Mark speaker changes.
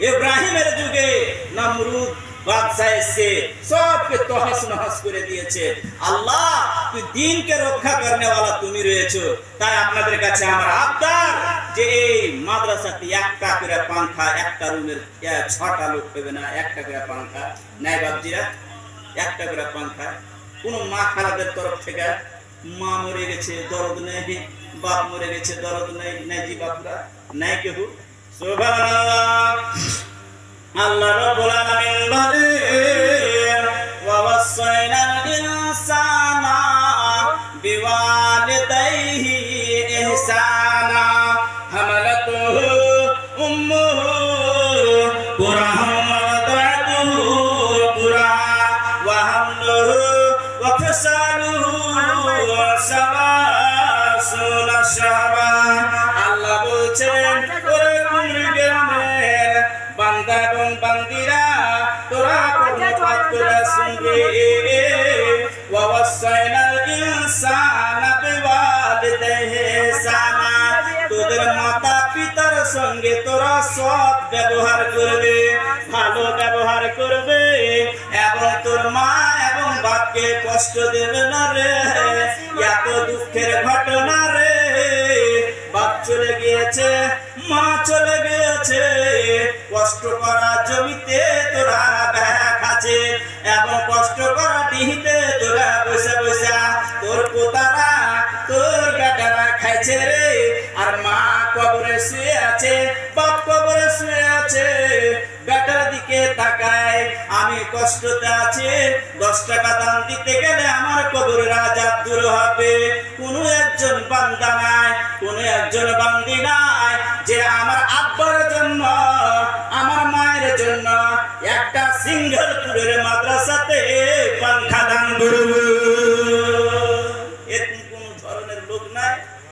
Speaker 1: ইব্রাহিমের যুগে নমরুদ বাদশাহ এসে সবকে তহস নহস করে দিয়েছে। আল্লাহ তুই দিনকে রক্ষা করনে वाला তুমি রয়েছো। তাই আপনাদের কাছে আমার আবদার যে এই মাদ্রাসাতে একটা করে পাঙ্খা, একটা রুমের 6টা লোক হবে না, একটা করে পাঙ্খা নাই বাবজিরা, একটা করে পাঙ্খা। কোন মা খালাদের তরফ থেকে মা মরে গেছে দরদ নেই, বাপ মরে গেছে দরদ নেই, নাই জি বাপরা নাই কেউ। সুবহানাল্লাহ। আল্লাহ রাব্বুল আলামিন বলেন ওয়া ওয়াসাইনাল ইনসানা বিওয়ালিদাইহি ইহসানা হামালাতুহু উম্মুহু কুরহান ওয়াদাতুহু কুরহান ওয়া হামলুহু ওয়া ফিসালুহু সালাসুনা শাহরা। আল্লাহ বলছেন ওরে কুমরিগের বান্দা এবং বান্দিরা তোরা কর্মপাত করে শুনবে। ওয়া ওয়াসাইনাল ইনসানা বিওয়ালিদাইহি ইহসানা, তোদের মাতা পিতার সঙ্গে তোরা সৎ ব্যবহার করবে, ভালো ব্যবহার করবে এবং তোর মা এবং বাপকে কষ্ট দেবে না রে। এত দুঃখের ঘটনা রে, বাপ চলে গিয়েছে, মা চলে গিয়েছে, কষ্ট করা জমিতে তোরা খাচ্ছে এবং কষ্ট করা ডিহিতে তোরা বসে বসে তোর পোতারা তোর বেটারা খাইছে রে। আর মা কবরে শুয়ে আছে, বাপ কবরে শুয়ে আছে, বেটার দিকে তাকায় আমি কষ্টতে আছি, 10 টাকা দান দিতে গেলে আমার কবরের আযাব দূর হবে। কোনো একজন বান্দা নাই, কোনো একজন বান্দি নাই যে আমার আব্বার জন্য আমার মায়ের জন্য একটা সিঙ্গেলপুরের মাদ্রাসাতে পাঙ্খা দান করবে।